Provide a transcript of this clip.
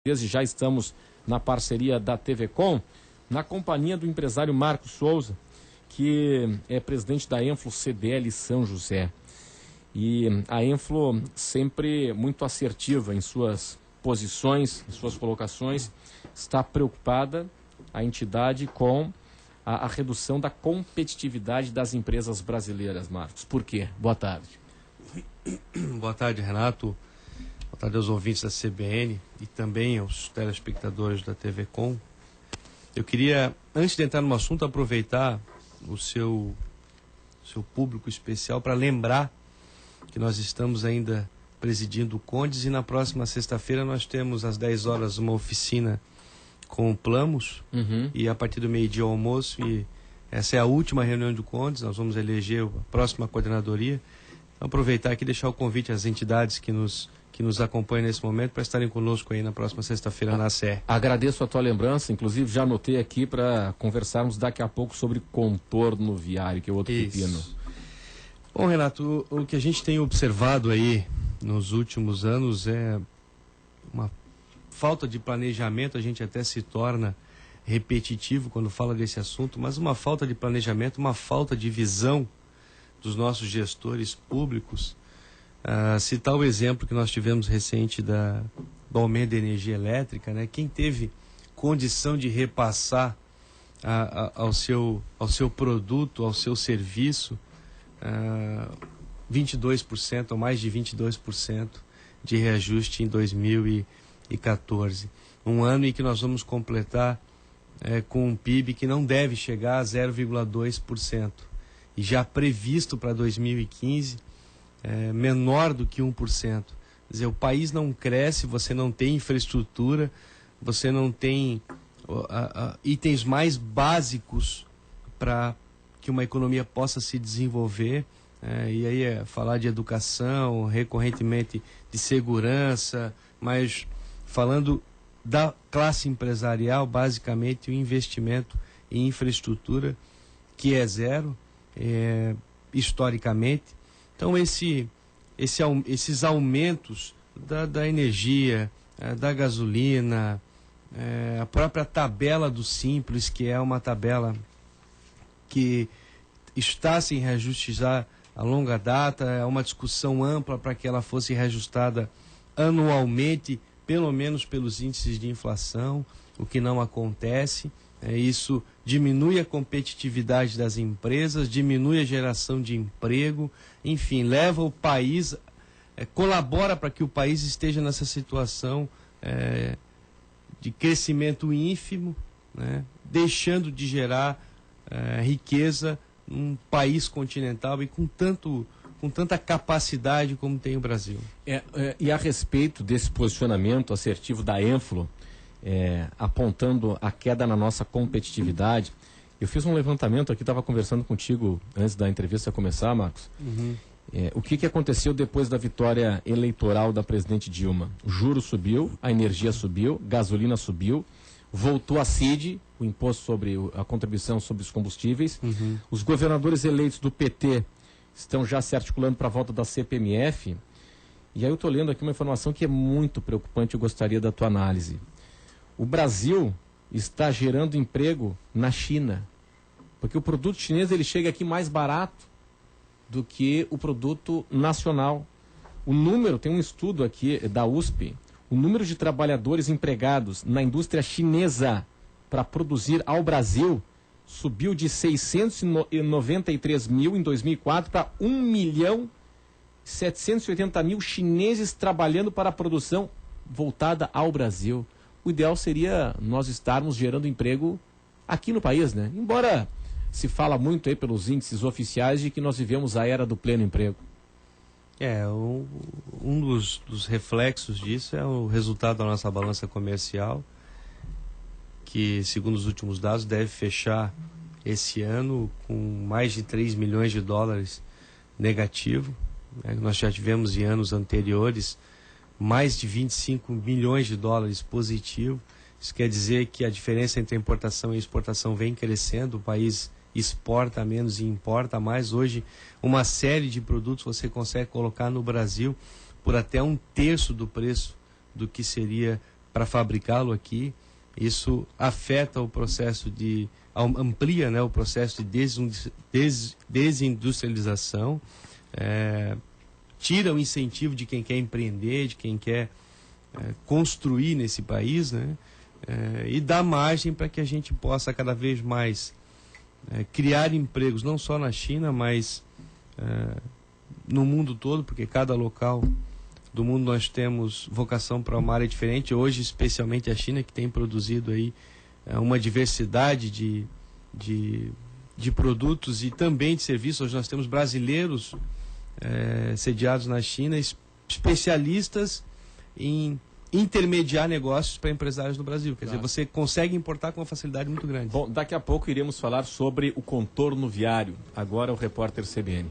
Desde já estamos na parceria da TV Com, na companhia do empresário Marcos Souza, que é presidente da Enflo CDL São José. E a Enflo sempre muito assertiva em suas posições, em suas colocações, está preocupada, a entidade, com a redução da competitividade das empresas brasileiras, Marcos. Por quê? Boa tarde. Boa tarde, Renato. Boa tarde aos ouvintes da CBN e também aos telespectadores da TV Com. Eu queria, antes de entrar no assunto, aproveitar o seu público especial para lembrar que nós estamos ainda presidindo o Condes e na próxima sexta-feira nós temos às 10 horas uma oficina com o Plamos e a partir do meio-dia o almoço, e essa é a última reunião do Condes, nós vamos eleger a próxima coordenadoria. Então, aproveitar aqui e deixar o convite às entidades que nos acompanham nesse momento para estarem conosco aí na próxima sexta-feira na SE. Agradeço a tua lembrança, inclusive já anotei aqui para conversarmos daqui a pouco sobre contorno viário, que é outro pepino. Bom, Renato, o que a gente tem observado aí nos últimos anos é uma falta de planejamento. A gente até se torna repetitivo quando fala desse assunto, mas uma falta de planejamento, uma falta de visão dos nossos gestores públicos. Citar o exemplo que nós tivemos recente do aumento da energia elétrica, né? Quem teve condição de repassar ao seu produto, ao seu serviço, 22% ou mais de 22% de reajuste em 2014. Um ano em que nós vamos completar com um PIB que não deve chegar a 0,2%. E já previsto para 2015, menor do que 1%. Quer dizer, o país não cresce, você não tem infraestrutura, você não tem itens mais básicos para que uma economia possa se desenvolver. E aí falar de educação, recorrentemente de segurança, mas falando da classe empresarial, basicamente o investimento em infraestrutura, que é zero, historicamente. Então esses aumentos da energia, da gasolina, a própria tabela do Simples, que é uma tabela que está sem reajuste já a longa data, é uma discussão ampla para que ela fosse reajustada anualmente, pelo menos pelos índices de inflação, o que não acontece. Isso diminui a competitividade das empresas, diminui a geração de emprego, enfim, leva o país, colabora para que o país esteja nessa situação de crescimento ínfimo, né, deixando de gerar riqueza num país continental e com tanta capacidade como tem o Brasil. E a respeito desse posicionamento assertivo da Enflo, apontando a queda na nossa competitividade, eu fiz um levantamento aqui, estava conversando contigo antes da entrevista começar, Marcos. O que aconteceu depois da vitória eleitoral da presidente Dilma? O juro subiu, a energia subiu, gasolina subiu, voltou a CID, o imposto sobre a contribuição sobre os combustíveis. Os governadores eleitos do PT estão já se articulando para a volta da CPMF. E aí eu estou lendo aqui uma informação que é muito preocupante, eu gostaria da tua análise. O Brasil está gerando emprego na China, porque o produto chinês ele chega aqui mais barato do que o produto nacional. O número, tem um estudo aqui da USP, o número de trabalhadores empregados na indústria chinesa para produzir ao Brasil subiu de 693 mil em 2004 para 1.780.000 chineses trabalhando para a produção voltada ao Brasil. O ideal seria nós estarmos gerando emprego aqui no país, né? Embora se fala muito aí pelos índices oficiais de que nós vivemos a era do pleno emprego. Um dos reflexos disso é o resultado da nossa balança comercial, que, segundo os últimos dados, deve fechar esse ano com mais de 3 milhões de dólares negativo. Nós já tivemos em anos anteriores mais de 25 milhões de dólares positivo. Isso quer dizer que a diferença entre a importação e a exportação vem crescendo, o país exporta menos e importa mais. Hoje, uma série de produtos você consegue colocar no Brasil por até 1/3 do preço do que seria para fabricá-lo aqui. Isso afeta o processo amplia, né, o processo de desindustrialização, tira o incentivo de quem quer empreender, de quem quer construir nesse país, né, e dá margem para que a gente possa cada vez mais criar empregos, não só na China, mas no mundo todo, porque cada local do mundo nós temos vocação para uma área diferente. Hoje, especialmente a China, que tem produzido aí uma diversidade de produtos e também de serviços. Hoje nós temos brasileiros sediados na China, especialistas em intermediar negócios para empresários no Brasil. Quer dizer, você consegue importar com uma facilidade muito grande. Bom, daqui a pouco iremos falar sobre o contorno viário. Agora o repórter CBN.